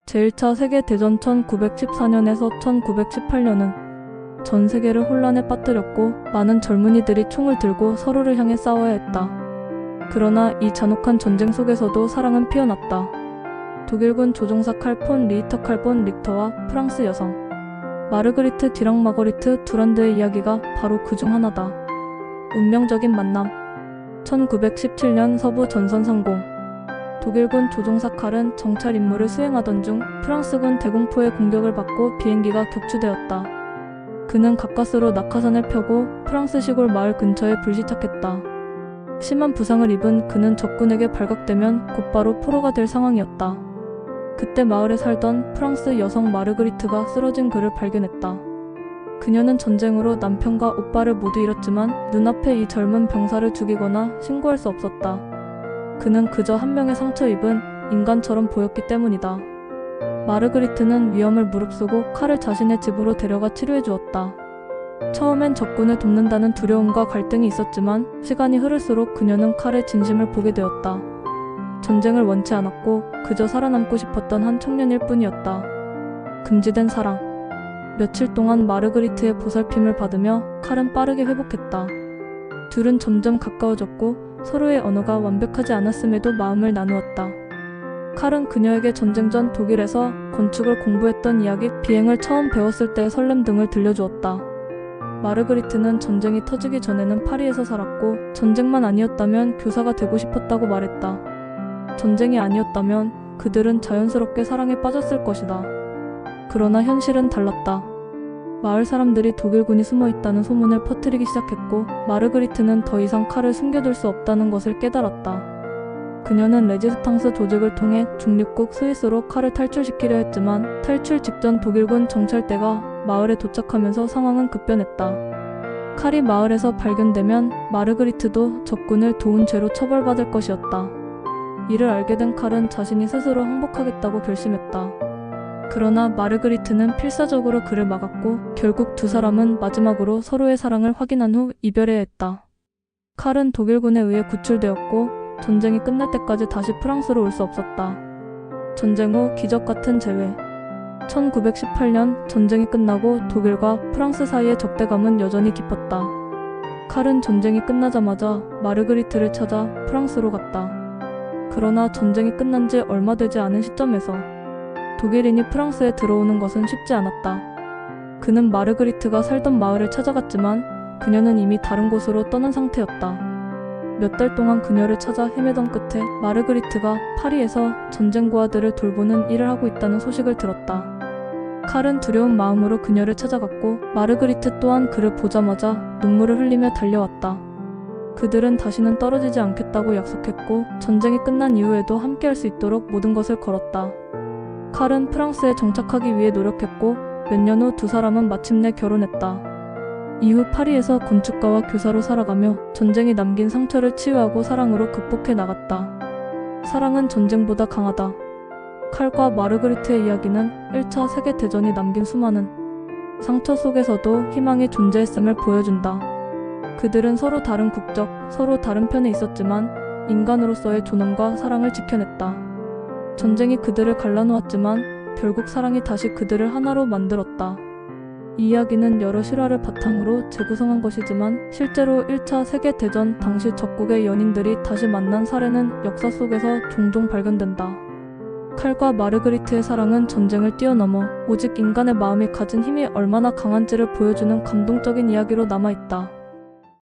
제1차 세계대전 1914년에서 1918년은 전 세계를 혼란에 빠뜨렸고 많은 젊은이들이 총을 들고 서로를 향해 싸워야 했다. 그러나 이 잔혹한 전쟁 속에서도 사랑은 피어났다. 독일군 조종사 칼 폰 리히터 칼 본 리히터와 프랑스 여성 마르그리트 디랑 마거리트 두란드의 이야기가 바로 그 중 하나다. 운명적인 만남. 1917년 서부 전선 상공. 독일군 조종사 칼은 정찰 임무를 수행하던 중 프랑스군 대공포의 공격을 받고 비행기가 격추되었다. 그는 가까스로 낙하산을 펴고 프랑스 시골 마을 근처에 불시착했다. 심한 부상을 입은 그는 적군에게 발각되면 곧바로 포로가 될 상황이었다. 그때 마을에 살던 프랑스 여성 마르그리트가 쓰러진 그를 발견했다. 그녀는 전쟁으로 남편과 오빠를 모두 잃었지만 눈앞에 이 젊은 병사를 죽이거나 신고할 수 없었다. 그는 그저 한 명의 상처 입은 인간처럼 보였기 때문이다. 마르그리트는 위험을 무릅쓰고 칼을 자신의 집으로 데려가 치료해 주었다. 처음엔 적군을 돕는다는 두려움과 갈등이 있었지만 시간이 흐를수록 그녀는 칼의 진심을 보게 되었다. 전쟁을 원치 않았고 그저 살아남고 싶었던 한 청년일 뿐이었다. 금지된 사랑. 며칠 동안 마르그리트의 보살핌을 받으며 칼은 빠르게 회복했다. 둘은 점점 가까워졌고 서로의 언어가 완벽하지 않았음에도 마음을 나누었다. 칼은 그녀에게 전쟁 전 독일에서 건축을 공부했던 이야기, 비행을 처음 배웠을 때의 설렘 등을 들려주었다. 마르그리트는 전쟁이 터지기 전에는 파리에서 살았고 전쟁만 아니었다면 교사가 되고 싶었다고 말했다. 전쟁이 아니었다면 그들은 자연스럽게 사랑에 빠졌을 것이다. 그러나 현실은 달랐다. 마을 사람들이 독일군이 숨어있다는 소문을 퍼뜨리기 시작했고 마르그리트는 더 이상 칼을 숨겨둘 수 없다는 것을 깨달았다. 그녀는 레지스탕스 조직을 통해 중립국 스위스로 칼을 탈출시키려 했지만 탈출 직전 독일군 정찰대가 마을에 도착하면서 상황은 급변했다. 칼이 마을에서 발견되면 마르그리트도 적군을 도운 죄로 처벌받을 것이었다. 이를 알게 된 칼은 자신이 스스로 항복하겠다고 결심했다. 그러나 마르그리트는 필사적으로 그를 막았고 결국 두 사람은 마지막으로 서로의 사랑을 확인한 후 이별해야 했다. 칼은 독일군에 의해 구출되었고 전쟁이 끝날 때까지 다시 프랑스로 올 수 없었다. 전쟁 후 기적 같은 재회. 1918년 전쟁이 끝나고 독일과 프랑스 사이의 적대감은 여전히 깊었다. 칼은 전쟁이 끝나자마자 마르그리트를 찾아 프랑스로 갔다. 그러나 전쟁이 끝난 지 얼마 되지 않은 시점에서 독일인이 프랑스에 들어오는 것은 쉽지 않았다. 그는 마르그리트가 살던 마을을 찾아갔지만 그녀는 이미 다른 곳으로 떠난 상태였다. 몇 달 동안 그녀를 찾아 헤매던 끝에 마르그리트가 파리에서 전쟁 고아들을 돌보는 일을 하고 있다는 소식을 들었다. 칼은 두려운 마음으로 그녀를 찾아갔고 마르그리트 또한 그를 보자마자 눈물을 흘리며 달려왔다. 그들은 다시는 떨어지지 않겠다고 약속했고 전쟁이 끝난 이후에도 함께할 수 있도록 모든 것을 걸었다. 칼은 프랑스에 정착하기 위해 노력했고 몇 년 후 두 사람은 마침내 결혼했다. 이후 파리에서 건축가와 교사로 살아가며 전쟁이 남긴 상처를 치유하고 사랑으로 극복해 나갔다. 사랑은 전쟁보다 강하다. 칼과 마르그리트의 이야기는 1차 세계대전이 남긴 수많은 상처 속에서도 희망이 존재했음을 보여준다. 그들은 서로 다른 국적, 서로 다른 편에 있었지만 인간으로서의 존엄과 사랑을 지켜냈다. 전쟁이 그들을 갈라놓았지만 결국 사랑이 다시 그들을 하나로 만들었다. 이 이야기는 여러 실화를 바탕으로 재구성한 것이지만 실제로 1차 세계대전 당시 적국의 연인들이 다시 만난 사례는 역사 속에서 종종 발견된다. 칼과 마르그리트의 사랑은 전쟁을 뛰어넘어 오직 인간의 마음이 가진 힘이 얼마나 강한지를 보여주는 감동적인 이야기로 남아있다.